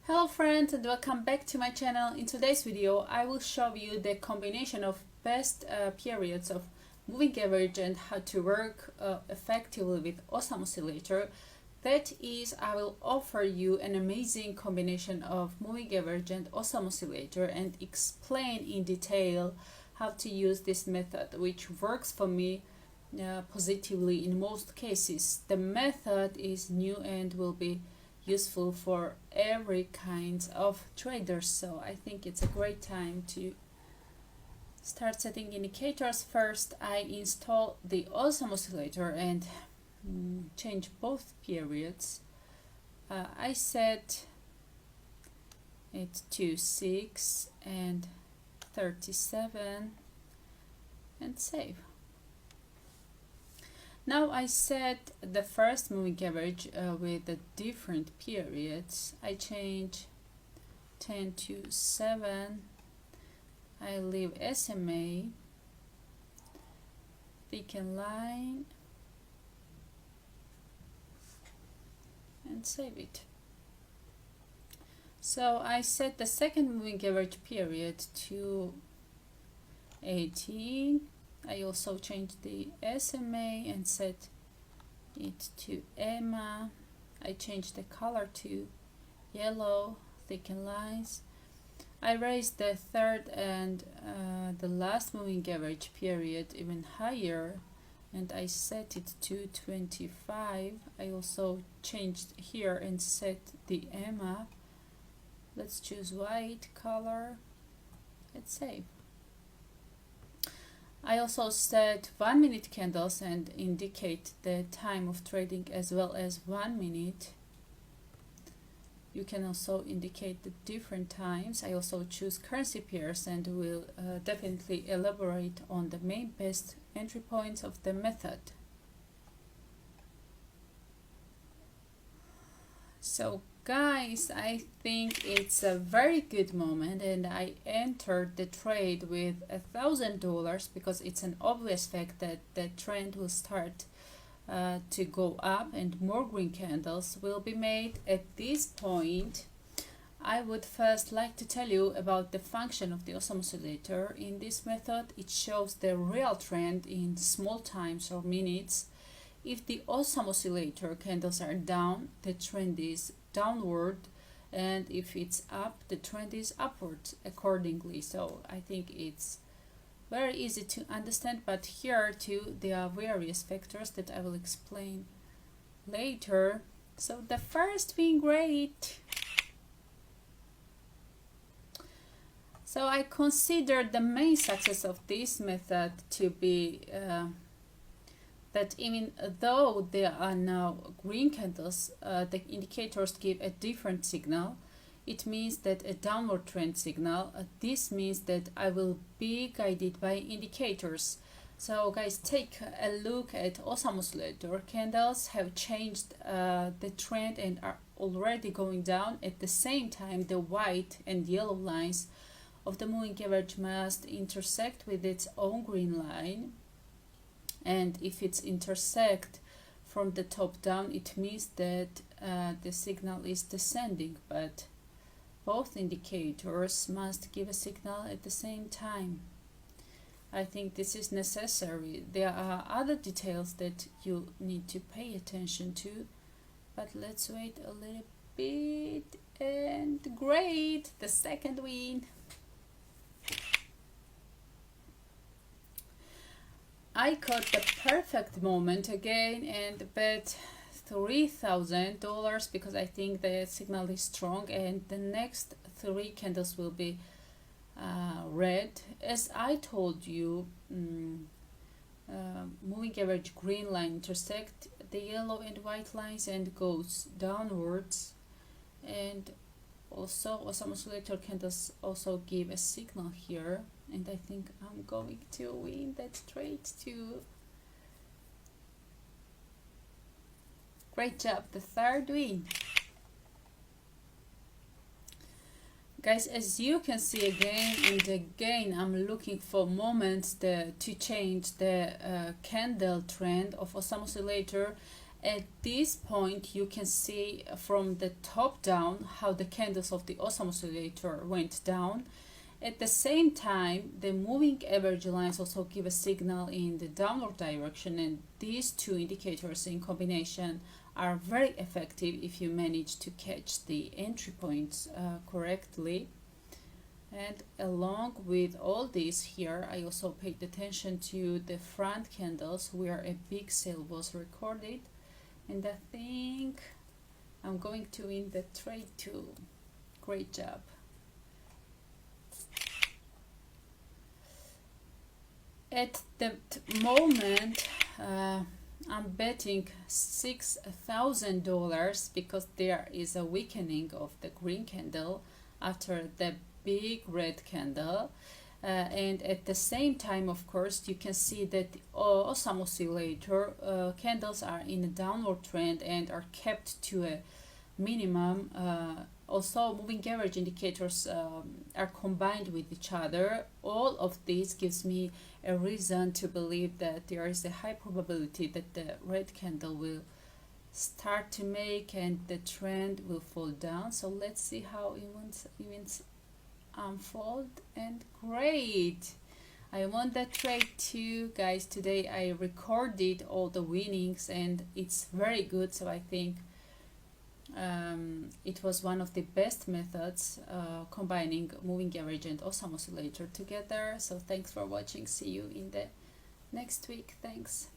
Hello friends and welcome back to my channel. In today's video I will show you the combination of best periods of moving average and how to work effectively with awesome oscillator. That is, I will offer you an amazing combination of moving average and awesome oscillator and explain in detail how to use this method, which works for me positively in most cases. The method is new and will be useful for every kind of traders, so I think it's a great time to start setting indicators. First, I install the awesome oscillator and change both periods. I set it to 6 and 37 and save. Now I set the first moving average with the different periods. I change 10 to 7. I leave SMA, thicken line, and save it. So I set the second moving average period to 18. I also changed the SMA and set it to EMA. I changed the color to yellow, thicken lines. I raised the third and the last moving average period even higher and I set it to 25. I also changed here and set the EMA. Let's choose white color and save. I also set 1 minute candles and indicate the time of trading as well as 1 minute. You can also indicate the different times. I also choose currency pairs and will definitely elaborate on the main best entry points of the method. So guys, I think it's a very good moment and I entered the trade with $1,000 because it's an obvious fact that the trend will start to go up and more green candles will be made. At this point, I would first like to tell you about the function of the awesome oscillator. In this method, it shows the real trend in small times or minutes. If the awesome oscillator candles are down, the trend is downward, and if it's up, the trend is upward accordingly. So I think it's very easy to understand, but here too there are various factors that I will explain later. So the first being great. So I consider the main success of this method to be that even though there are now green candles, the indicators give a different signal. It means that a downward trend signal. This means that I will be guided by indicators. So guys, take a look at awesome oscillator. Candles have changed the trend and are already going down. At the same time, the white and yellow lines of the moving average must intersect with its own green line. And if it's intersect from the top down, it means that the signal is descending, but both indicators must give a signal at the same time. I think this is necessary. There are other details that you need to pay attention to, but let's wait a little bit. And great, the second win. I caught the perfect moment again and bet $3,000 because I think the signal is strong and the next 3 candles will be red. As I told you, moving average green line intersect the yellow and white lines and goes downwards, and also awesome oscillator candles also give a signal here, and I think I'm going to win that trade too. Great job, the third win. Guys, as you can see again and again, I'm looking for moments to change the candle trend of awesome oscillator, At this point, you can see from the top down how the candles of the awesome oscillator went down. At the same time, the moving average lines also give a signal in the downward direction, and these two indicators in combination are very effective if you manage to catch the entry points correctly. And along with all this here, I also paid attention to the front candles where a big sale was recorded, and I think I'm going to win the trade too. Great job. At the moment, I'm betting $6,000 because there is a weakening of the green candle after the big red candle. And at the same time, of course, you can see that some oscillator candles are in a downward trend and are kept to a minimum. Also, moving average indicators are combined with each other. All of this gives me a reason to believe that there is a high probability that the red candle will start to make and the trend will fall down. So let's see how events unfold. And great, I won that trade too, guys. Today I recorded all the winnings and it's very good. So I think it was one of the best methods combining moving average and awesome oscillator together. So thanks for watching. See you in the next week. Thanks.